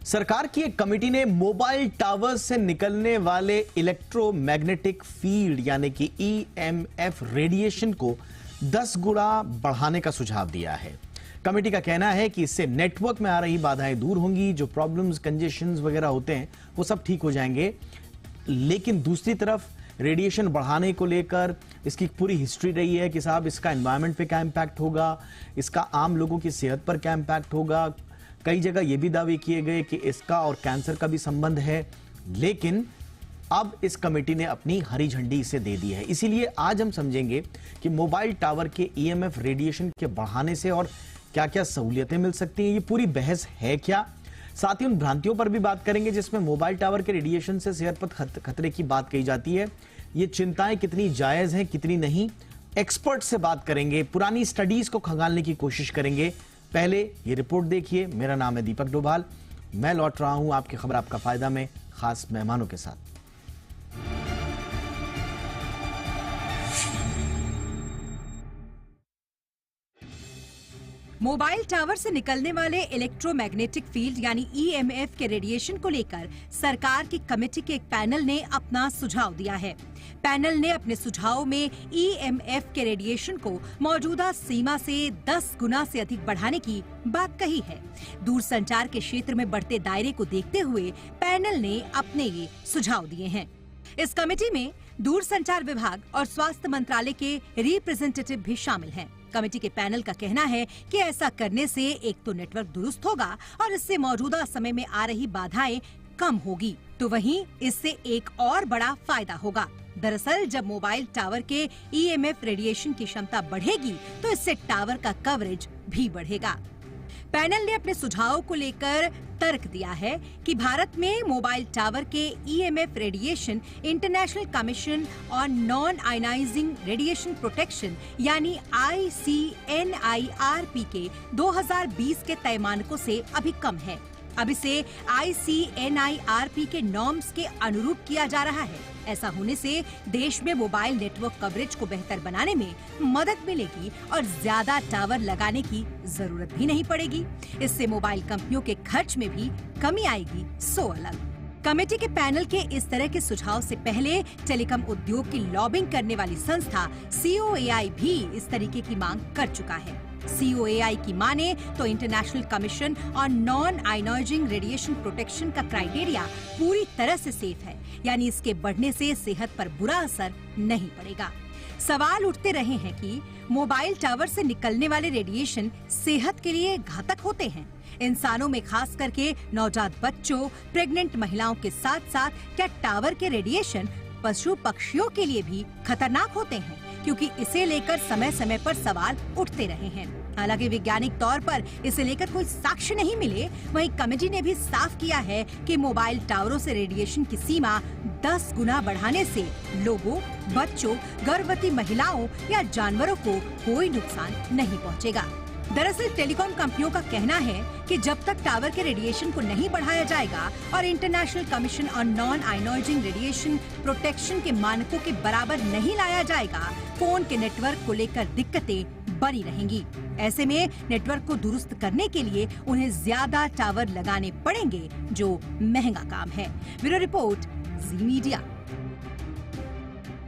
सरकार की एक कमेटी ने मोबाइल टावर्स से निकलने वाले इलेक्ट्रोमैग्नेटिक फील्ड यानी कि ईएमएफ रेडिएशन को 10 गुना बढ़ाने का सुझाव दिया है। कमेटी का कहना है कि इससे नेटवर्क में आ रही बाधाएं दूर होंगी, जो प्रॉब्लम्स, कंजेशंस वगैरह होते हैं वो सब ठीक हो जाएंगे। लेकिन दूसरी तरफ रेडिएशन बढ़ाने को लेकर इसकी पूरी हिस्ट्री रही है कि साहब इसका एनवायरनमेंट पे क्या इंपैक्ट होगा, इसका आम लोगों की सेहत पर क्या इंपैक्ट होगा। कई जगह ये भी दावे किए गए कि इसका और कैंसर का भी संबंध है, लेकिन अब इस कमेटी ने अपनी हरी झंडी इसे दे दी है। इसीलिए आज हम समझेंगे कि मोबाइल टावर के ईएमएफ रेडिएशन के बढ़ाने से और क्या क्या सहूलियतें मिल सकती हैं, ये पूरी बहस है क्या। साथ ही उन भ्रांतियों पर भी बात करेंगे जिसमें मोबाइल टावर के रेडिएशन से सेहत पर खतरे की बात कही जाती है। ये चिंताएं कितनी जायज हैं, कितनी नहीं, एक्सपर्ट से बात करेंगे, पुरानी स्टडीज को खंगालने की कोशिश करेंगे। पहले ये रिपोर्ट देखिए। मेरा नाम है दीपक डोभाल, मैं लौट रहा हूं आपकी खबर आपका फायदा में खास मेहमानों के साथ। मोबाइल टावर से निकलने वाले इलेक्ट्रोमैग्नेटिक फील्ड यानी ईएमएफ के रेडिएशन को लेकर सरकार की कमेटी के एक पैनल ने अपना सुझाव दिया है। पैनल ने अपने सुझाव में ईएमएफ के रेडिएशन को मौजूदा सीमा से 10 गुना से अधिक बढ़ाने की बात कही है। दूरसंचार के क्षेत्र में बढ़ते दायरे को देखते हुए पैनल ने अपने ये सुझाव दिए हैं। इस कमेटी में दूरसंचार विभाग और स्वास्थ्य मंत्रालय के रिप्रेजेंटेटिव भी शामिल हैं। कमेटी के पैनल का कहना है कि ऐसा करने से एक तो नेटवर्क दुरुस्त होगा और इससे मौजूदा समय में आ रही बाधाएं कम होगी, तो वहीं इससे एक और बड़ा फायदा होगा। दरअसल जब मोबाइल टावर के ईएमएफ रेडिएशन की क्षमता बढ़ेगी तो इससे टावर का कवरेज भी बढ़ेगा। पैनल ने अपने सुझाव को लेकर तर्क दिया है कि भारत में मोबाइल टावर के EMF radiation international commission on non ionising radiation protection यानी ICNIRP के 2020 के तय मानकों से अभी कम है। अब इसे ICNIRP के नॉर्म्स के अनुरूप किया जा रहा है। ऐसा होने से देश में मोबाइल नेटवर्क कवरेज को बेहतर बनाने में मदद मिलेगी और ज्यादा टावर लगाने की जरूरत भी नहीं पड़ेगी। इससे मोबाइल कंपनियों के खर्च में भी कमी आएगी। सो अलग कमेटी के पैनल के इस तरह के सुझाव से पहले टेलीकॉम उद्योग की लॉबिंग करने वाली संस्था COAI भी इस तरीके की मांग कर चुका है। COAI की माने तो international commission on non ionising radiation protection का क्राइटेरिया पूरी तरह से सेफ है, यानी इसके बढ़ने से सेहत पर बुरा असर नहीं पड़ेगा। सवाल उठते रहे हैं कि मोबाइल टावर से निकलने वाले रेडिएशन सेहत के लिए घातक होते हैं। इंसानों में खास करके नवजात बच्चों, प्रेग्नेंट महिलाओं के साथ साथ क्या टावर के रेडिएशन पशु पक्षियों के लिए भी खतरनाक होते हैं, क्योंकि इसे लेकर समय समय पर सवाल उठते रहे हैं। हालांकि वैज्ञानिक तौर पर इसे लेकर कोई साक्ष्य नहीं मिले, वहीं कमेटी ने भी साफ किया है कि मोबाइल टावरों से रेडिएशन की सीमा 10 गुना बढ़ाने से लोगों, बच्चों, गर्भवती महिलाओं या जानवरों को कोई नुकसान नहीं पहुंचेगा। दरअसल टेलीकॉम कंपनियों का कहना है कि जब तक टावर के रेडिएशन को नहीं बढ़ाया जाएगा और international commission on non ionising radiation protection के मानकों के बराबर नहीं लाया जाएगा, फोन के नेटवर्क को लेकर दिक्कतें बनी रहेंगी। ऐसे में नेटवर्क को दुरुस्त करने के लिए उन्हें ज्यादा टावर लगाने पड़ेंगे, जो महंगा काम है। ब्यूरो रिपोर्ट, जी मीडिया।